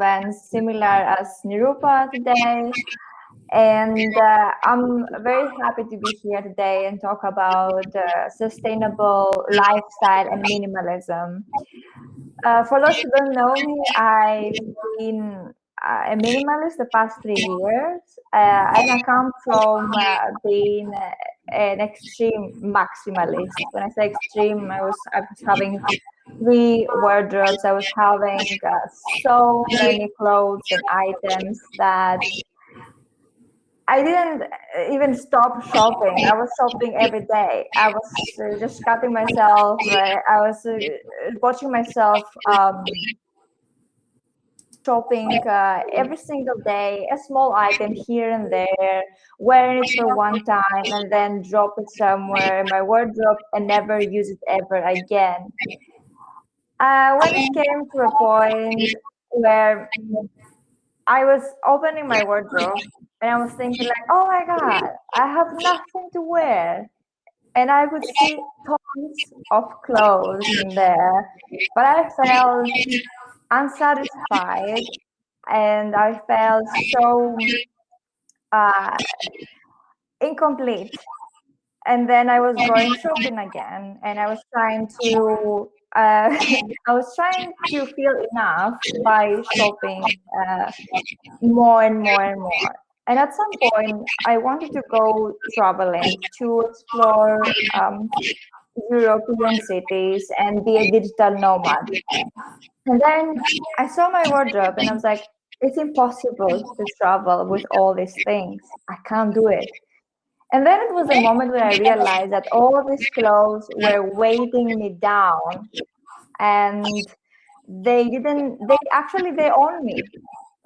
events similar as Nirupa today. And I'm very happy to be here today and talk about sustainable lifestyle and minimalism. For those who don't know me, I've been a minimalist the past 3 years, and I come from being an extreme maximalist. When I say extreme, I was having 3 wardrobes. I was having so many clothes and items that I didn't even stop shopping. I was shopping every day. I was just cutting myself. I was watching myself shopping every single day, a small item here and there, wearing it for one time and then drop it somewhere in my wardrobe and never use it ever again. When it came to a point where I was opening my wardrobe and I was thinking like, oh my God, I have nothing to wear. And I could see tons of clothes in there, but I felt unsatisfied and I felt so uh, incomplete. And then I was going shopping again, and I was trying to I was trying to feel enough by shopping more and more and more. And at some point, I wanted to go traveling to explore European cities and be a digital nomad. And then I saw my wardrobe and I was like, it's impossible to travel with all these things. I can't do it. And then it was a moment where I realized that all these clothes were weighting me down and they own me.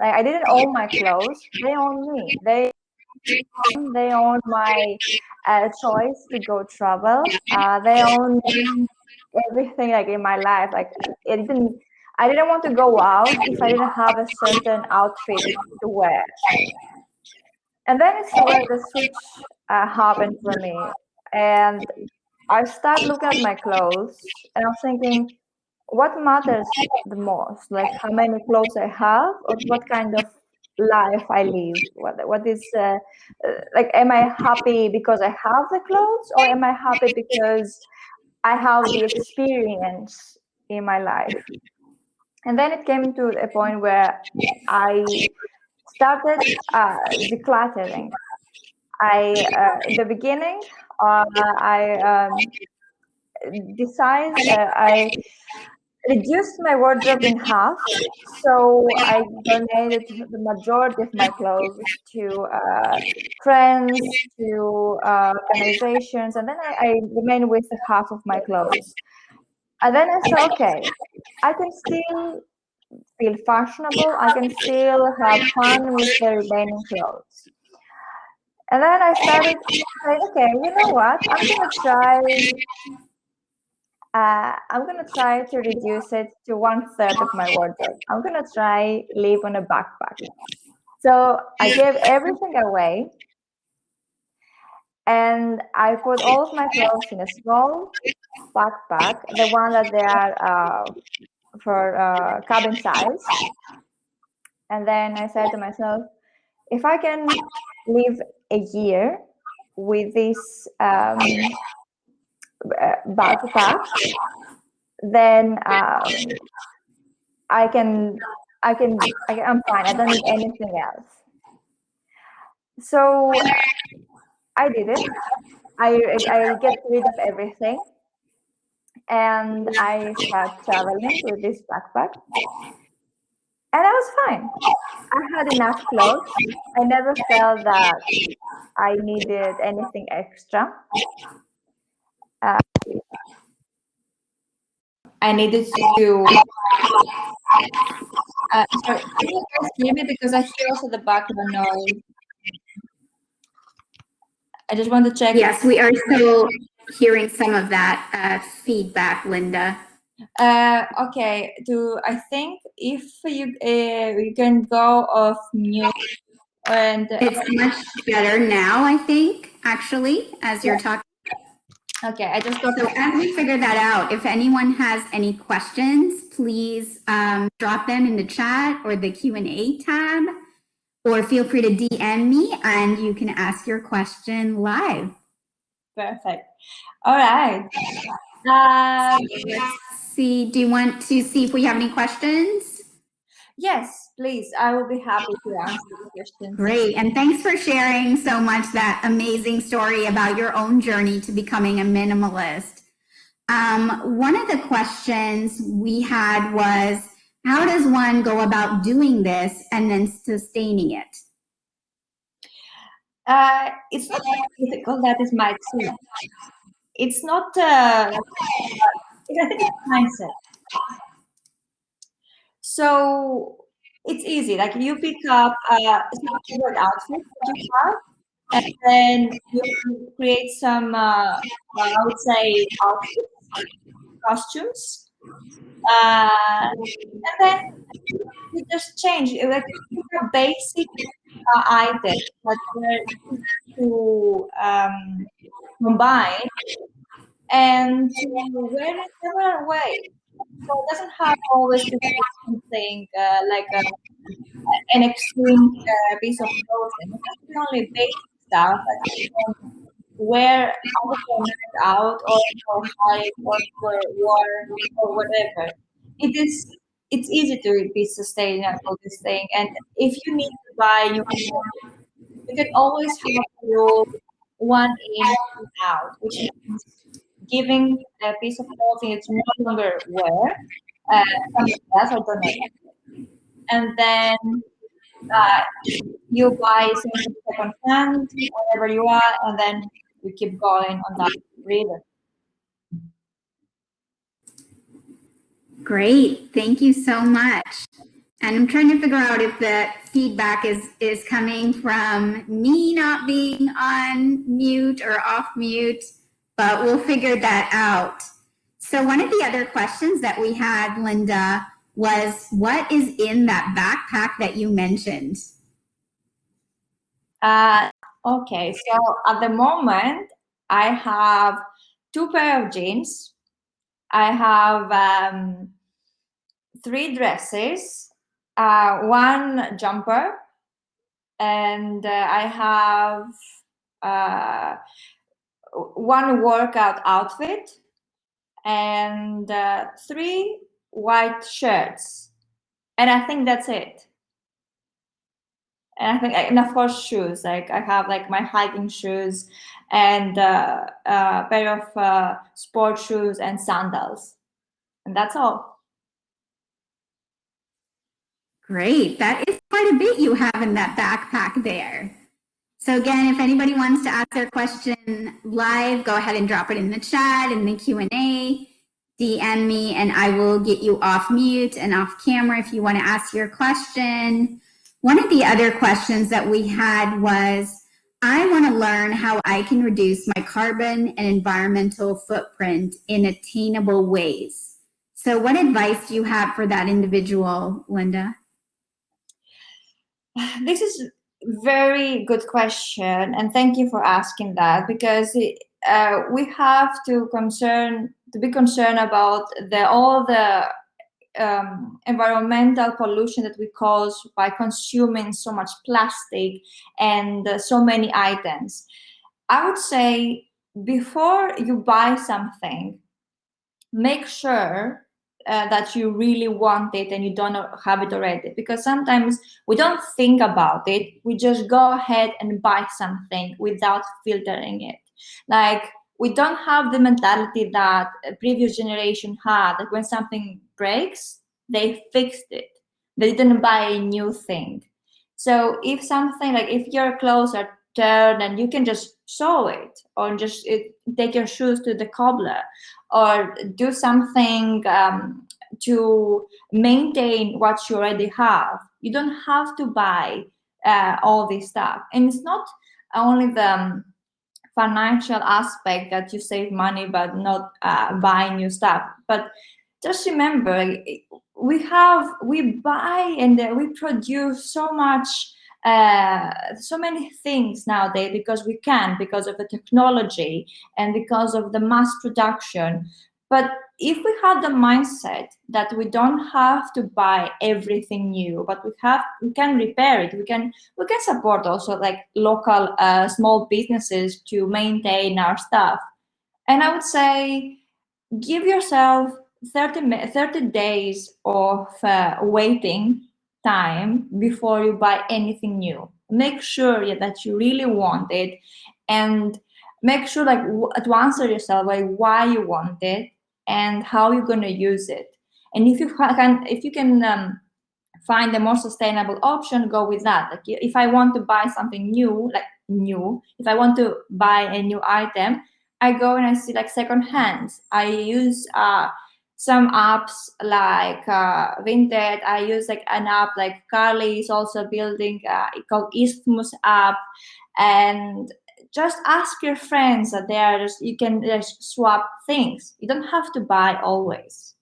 Like I didn't own my clothes, they own me. They own my choice to go travel. They own everything like in my life. Like I didn't want to go out if I didn't have a certain outfit to wear. And then it's where the switch happened for me. And I started looking at my clothes and I was thinking, what matters the most? Like how many clothes I have or what kind of life I live? What is like, am I happy because I have the clothes or am I happy because I have the experience in my life? And then it came to a point where I started decluttering. In the beginning, I I reduced my wardrobe in half. So I donated the majority of my clothes to friends, to organizations, and then I remained with half of my clothes. And then I said, okay, I can still feel fashionable. I can still have fun with the remaining clothes. And then I started saying, okay, you know what? I'm gonna try to reduce it to 1/3 of my wardrobe. I'm gonna try live on a backpack. So I gave everything away, and I put all of my clothes in a small backpack, the one that they are for cabin size. And then I said to myself, if I can live a year with this backpack, then I'm fine. I don't need anything else. So I did it. I get rid of everything, and I start traveling with this backpack, and I was fine. I had enough clothes. I never felt that I needed anything extra. I needed to. Sorry, can you guys hear me? Because I hear also the background noise. I just want to check. Yes, we are still hearing some of that feedback, Linda. Okay. I think if you can go off mute and it's much better now. I think actually as you're talking. Okay, I just got. So as we figure that out, if anyone has any questions, please drop them in the chat or the Q&A tab, or feel free to DM me and you can ask your question live. Perfect. All right. Let's see. Do you want to see if we have any questions? Yes, please. I will be happy to answer the questions. Great. And thanks for sharing so much that amazing story about your own journey to becoming a minimalist. One of the questions we had was, how does one go about doing this and then sustaining it? It's not difficult. That is my experience. It's not. I think it's mindset. So it's easy. Like you pick up some favorite outfit that you have, and then you create some, I would say, outfits, costumes, and then you just change. Like pick a basic item that you're to combine and to wear it several ways. So it doesn't have always to be something like an extreme piece of clothing. It has to be only basic stuff that you can wear either for a night out or for hike or for work or whatever. It is. It's easy to be sustainable, this thing. And if you need to buy new clothes, you can always have the rule one in, one out, which means giving a piece of clothing it's no longer wear, somebody else or donate, and then uh, you buy something second hand wherever you are, and then you keep going on that rhythm. Great. Thank you so much. And I'm trying to figure out if the feedback is coming from me not being on mute or off mute, but we'll figure that out. So one of the other questions that we had, Linda, was what is in that backpack that you mentioned? Okay, so at the moment, I have 2 pair of jeans. I have 3 dresses, 1 jumper, and I have 1 workout outfit, and 3 white shirts. And I think that's it. And I think, and of course, shoes. Like I have like my hiking shoes and a pair of sport shoes and sandals. And that's all. Great. That is quite a bit you have in that backpack there. So again, if anybody wants to ask their question live, go ahead and drop it in the chat, in the Q&A, DM me, and I will get you off mute and off camera if you want to ask your question. One of the other questions that we had was, I want to learn how I can reduce my carbon and environmental footprint in attainable ways. So what advice do you have for that individual, Linda? This is very good question, and thank you for asking that, because we have to be concerned about all the environmental pollution that we cause by consuming so much plastic and so many items. I would say before you buy something, make sure that you really want it and you don't have it already, because sometimes we don't think about it, we just go ahead and buy something without filtering it. Like we don't have the mentality that a previous generation had, that when something breaks they fixed it, they didn't buy a new thing. So if something, like if your clothes are torn, and you can just sew it, or just take your shoes to the cobbler, or do something to maintain what you already have. You don't have to buy all this stuff. And it's not only the financial aspect that you save money but not buying new stuff, but just remember, we buy and we produce so much so many things nowadays because we can, because of the technology and because of the mass production. But if we have the mindset that we don't have to buy everything new, but we can repair it, we can support also like local small businesses to maintain our stuff. And I would say give yourself 30 days of waiting time before you buy anything new. Make sure that you really want it, and make sure like to answer yourself like why you want it and how you're going to use it. And if you can find a more sustainable option, go with that. Like if I want to buy something new, if I want to buy a new item, I go and I see like second hands. I use some apps like Vinted. I use like an app like Carly is also building called Isthmus app. And just ask your friends that they are just, you can just swap things. You don't have to buy always.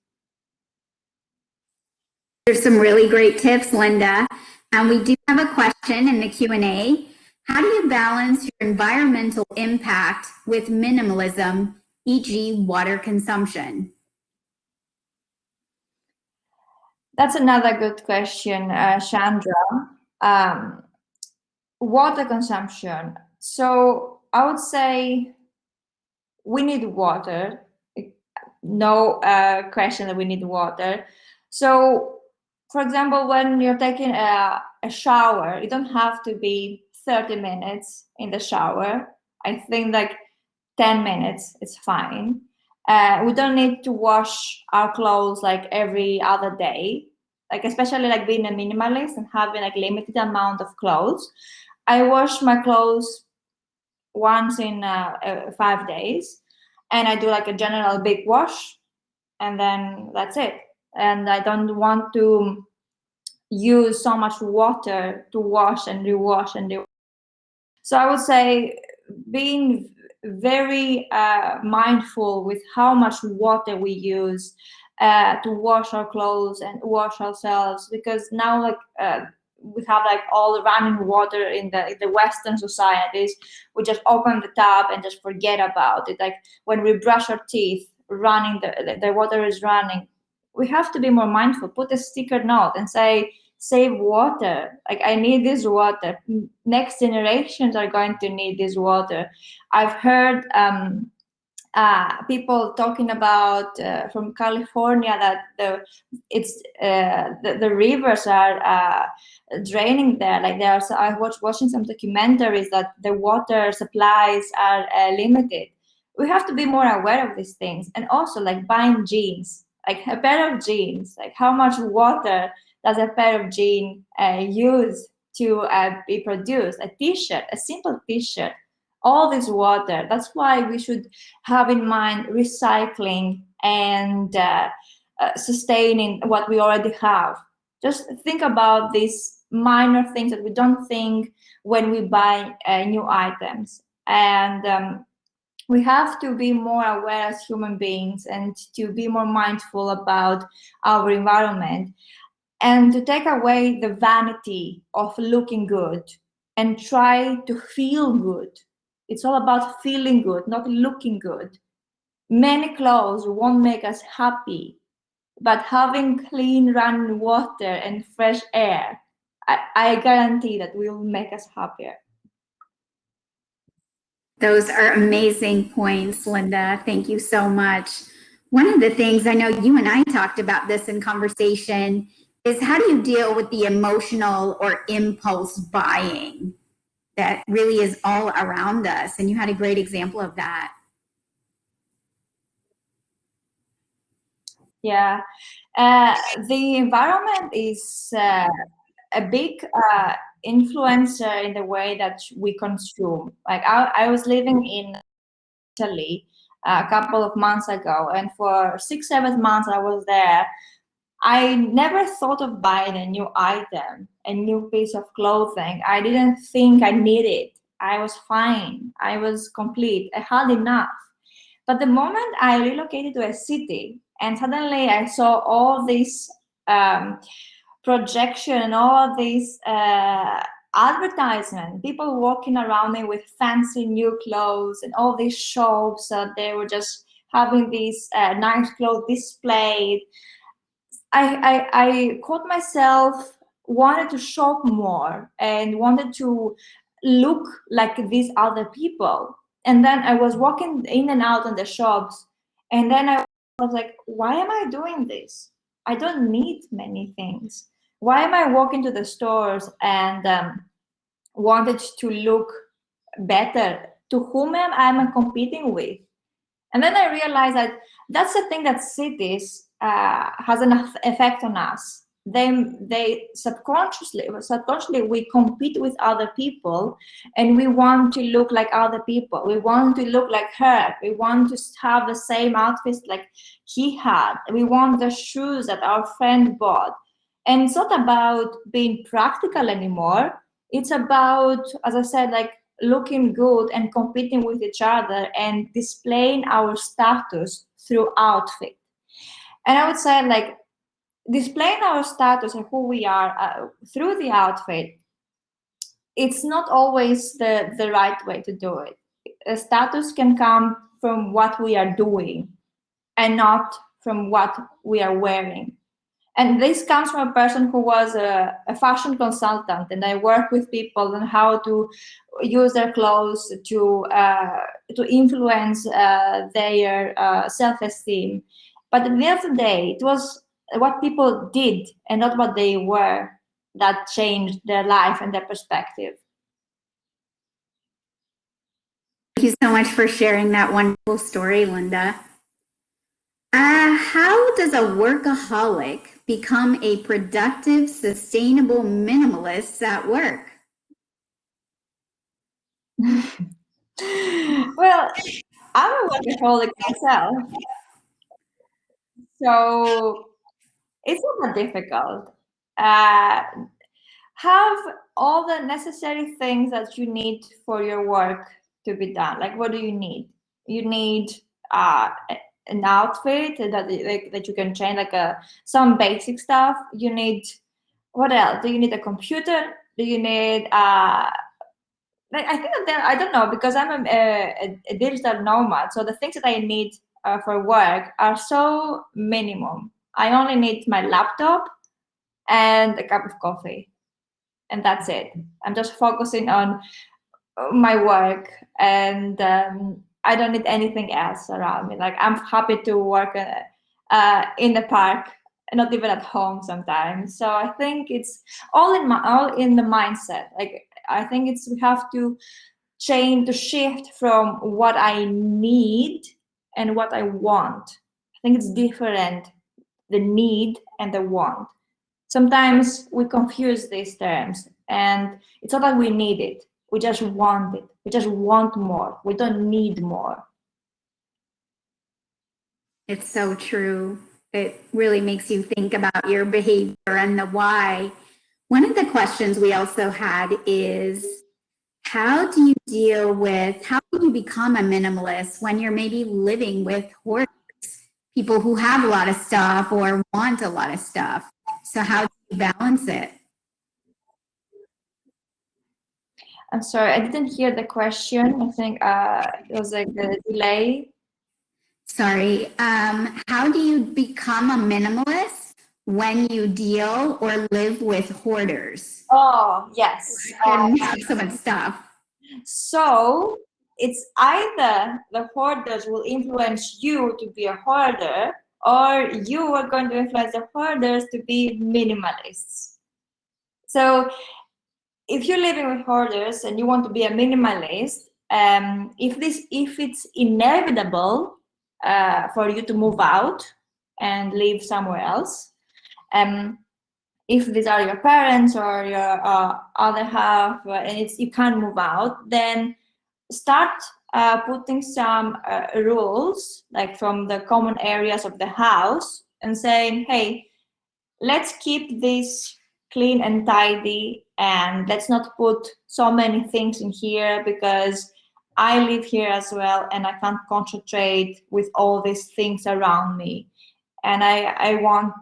There's some really great tips, Linda. And we do have a question in the Q&A. How do you balance your environmental impact with minimalism, e.g. water consumption? That's another good question, Chandra. Water consumption. So I would say we need water. No question that we need water. So, for example, when you're taking a shower, you don't have to be 30 minutes in the shower. I think like 10 minutes is fine. We don't need to wash our clothes like every other day, like especially like being a minimalist and having like limited amount of clothes. I wash my clothes once in 5 days, and I do like a general big wash, and then that's it. And I don't want to use so much water to wash and rewash and rewash. So I would say being very mindful with how much water we use to wash our clothes and wash ourselves, because now like we have like all the running water in the Western societies. We just open the tap and just forget about it. Like when we brush our teeth, running the water is running. We have to be more mindful. Put a sticker note and say, save water. Like I need this water. Next generations are going to need this water. I've heard people talking about from California that the rivers are draining there. Like I was watching some documentaries that the water supplies are limited. We have to be more aware of these things. And also like buying jeans, like a pair of jeans, like how much water does a pair of jeans use to be produced? A t-shirt, a simple t-shirt, all this water. That's why we should have in mind recycling and sustaining what we already have. Just think about these minor things that we don't think when we buy new items. And we have to be more aware as human beings and to be more mindful about our environment, and to take away the vanity of looking good and try to feel good. It's all about feeling good, not looking good. Many clothes won't make us happy, but having clean running water and fresh air, I guarantee that will make us happier. Those are amazing points, Linda. Thank you so much. One of the things, I know you and I talked about this in conversation, is how do you deal with the emotional or impulse buying that really is all around us? And you had a great example of that. Yeah, the environment is a big influencer in the way that we consume. Like I was living in Italy a couple of months ago, and for 6-7 months I was there. I never thought of buying a new item, a new piece of clothing. I didn't think I needed it. I was fine. I was complete. I had enough. But the moment I relocated to a city and suddenly I saw all this projection, all these advertisement, people walking around me with fancy new clothes and all these shops that they were just having these nice clothes displayed. I caught myself wanted to shop more and wanted to look like these other people. And then I was walking in and out in the shops, and then I was like, why am I doing this? I don't need many things. Why am I walking to the stores and wanted to look better? To whom am I competing with? And then I realized that that's the thing that cities has an effect on us. They subconsciously we compete with other people, and we want to look like other people. We want to look like her. We want to have the same outfits like he had. We want the shoes that our friend bought. And it's not about being practical anymore. It's about, as I said, like looking good and competing with each other and displaying our status through outfit. And I would say, like, displaying our status and who we are through the outfit, it's not always the right way to do it. A status can come from what we are doing and not from what we are wearing. And this comes from a person who was a fashion consultant, and I work with people on how to use their clothes to influence their self-esteem. But at the end of the day, it was what people did and not what they were that changed their life and their perspective. Thank you so much for sharing that wonderful story, Linda. How does a workaholic become a productive, sustainable minimalist at work? Well, I'm a workaholic myself, so it's not that difficult. Have all the necessary things that you need for your work to be done. Like, what do you need? You need an outfit that you can change, like some basic stuff. You need, what else? Do you need a computer? Do you need like, I think that I don't know, because I'm a digital nomad, so the things that I need for work are so minimum. I only need my laptop and a cup of coffee, and that's it. I'm just focusing on my work, and I don't need anything else around me. Like, I'm happy to work in the park, and not even at home sometimes. So I think it's all in the mindset. Like, I think we have to shift from what I need and what I want. I think it's different, the need and the want. Sometimes we confuse these terms, and it's not that we need it. We just want it. We just want more. We don't need more. It's so true. It really makes you think about your behavior and the why. One of the questions we also had is, how do you become a minimalist when you're maybe living with hoarders, people who have a lot of stuff or want a lot of stuff? So how do you balance it? I'm sorry, I didn't hear the question. I think it was like the delay. Sorry. How do you become a minimalist when you deal or live with hoarders? Oh, yes. And have so much stuff. So it's either the hoarders will influence you to be a hoarder, or you are going to influence the hoarders to be minimalists. So if you're living with hoarders and you want to be a minimalist, if it's inevitable for you to move out and live somewhere else, if these are your parents or your other half, and you can't move out, then start putting some rules, like from the common areas of the house, and saying, hey, let's keep this clean and tidy, and let's not put so many things in here, because I live here as well and I can't concentrate with all these things around me. And I want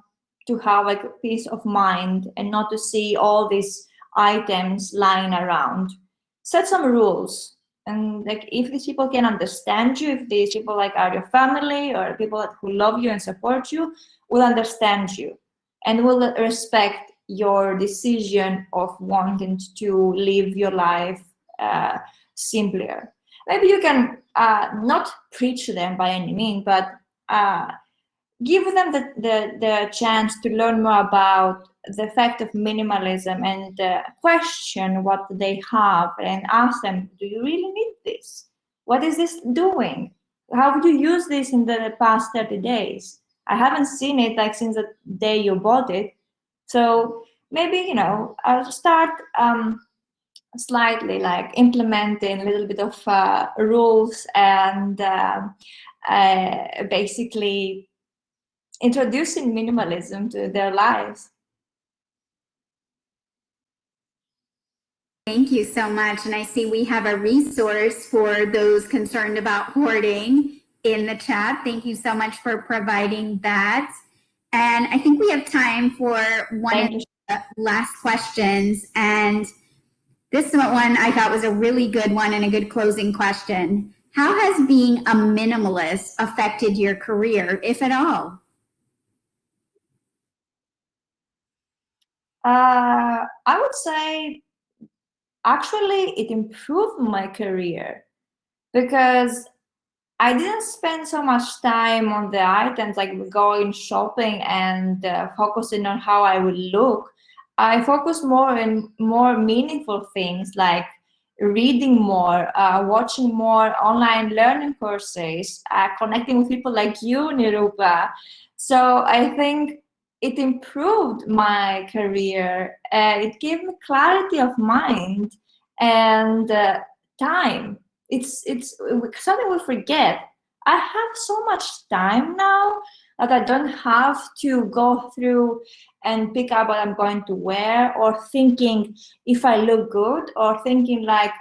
to have like a peace of mind and not to see all these items lying around. Set some rules. And like, if these people can understand you, if these people like are your family or people who love you and support you, will understand you and will respect your decision of wanting to live your life simpler. Maybe you can not preach to them by any means, but give them the chance to learn more about the effect of minimalism and question what they have and ask them, do you really need this? What is this doing? How would you use this in the past 30 days? I haven't seen it like since the day you bought it. So maybe, I'll start slightly like implementing a little bit of rules and basically introducing minimalism to their lives. Thank you so much. And I see we have a resource for those concerned about hoarding in the chat. Thank you so much for providing that. And I think we have time for one of the last questions. And this one I thought was a really good one and a good closing question. How has being a minimalist affected your career, if at all? I would say actually it improved my career because I didn't spend so much time on the items, like going shopping and focusing on how I would look. I focused more on more meaningful things like reading more, watching more online learning courses, connecting with people like you, Nirupa. So I think it improved my career. It gave me clarity of mind and time. It's something we forget. I have so much time now that I don't have to go through and pick up what I'm going to wear, or thinking if I look good, or thinking like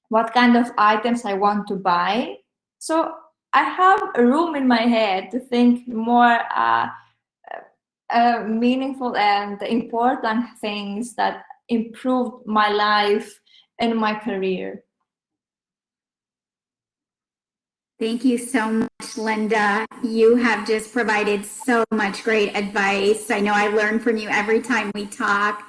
what kind of items I want to buy. So I have a room in my head to think more meaningful and important things that improved my life and my career. Thank you so much, Linda. You have just provided so much great advice. I know I learn from you every time we talk.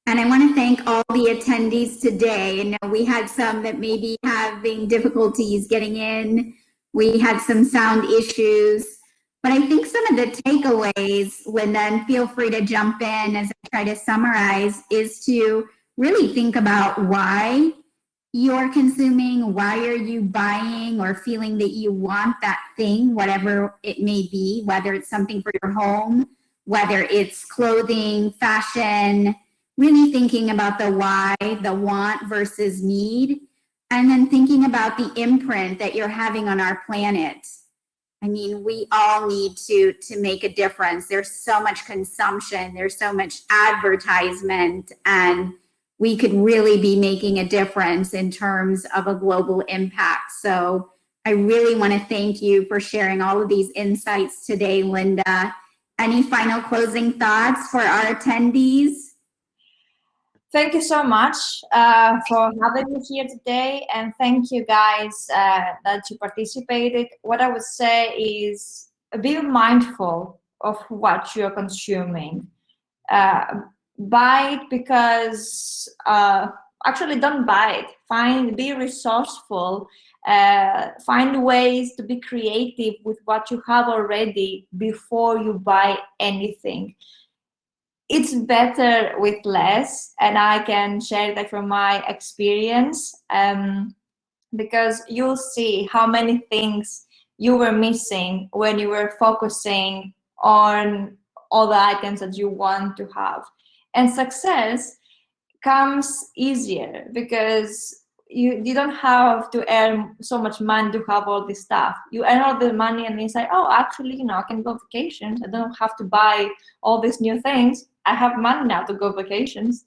And I want to thank all the attendees today. I know we had some that may be having difficulties getting in. We had some sound issues. But I think some of the takeaways, Linda, and feel free to jump in as I try to summarize, is to really think about why you're consuming, why are you buying or feeling that you want that thing, whatever it may be, whether it's something for your home, whether it's clothing, fashion, really thinking about the why, the want versus need, and then thinking about the imprint that you're having on our planet. I mean, we all need to make a difference. There's so much consumption, there's so much advertisement, and we could really be making a difference in terms of a global impact. So I really want to thank you for sharing all of these insights today, Linda. Any final closing thoughts for our attendees? Thank you so much for having me here today, and thank you guys that you participated. What I would say is be mindful of what you're consuming. Buy it because actually don't buy it. Be resourceful. Find ways to be creative with what you have already before you buy anything. It's better with less, and I can share that from my experience, because you'll see how many things you were missing when you were focusing on all the items that you want to have. And success comes easier because you don't have to earn so much money to have all this stuff. You earn all the money and you say, oh, actually, I can go vacations. I don't have to buy all these new things. I have money now to go vacations.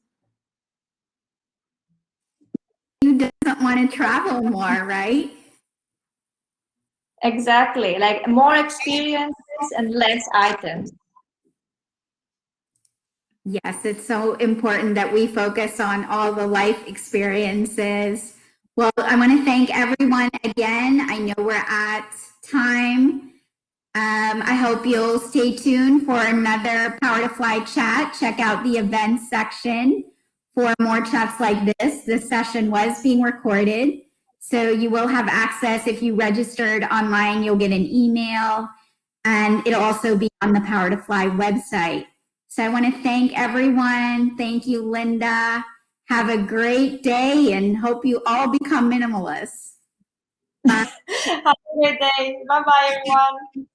Who doesn't want to travel more, right? Exactly, like more experiences and less items. Yes, it's so important that we focus on all the life experiences. Well, I want to thank everyone again. I know we're at time. I hope you'll stay tuned for another Power to Fly chat. Check out the events section for more chats like this. This session was being recorded, so you will have access. If you registered online, you'll get an email, and it'll also be on the Power to Fly website. So I want to thank everyone. Thank you, Linda. Have a great day and hope you all become minimalists. Bye. Have a great day. Bye bye, everyone.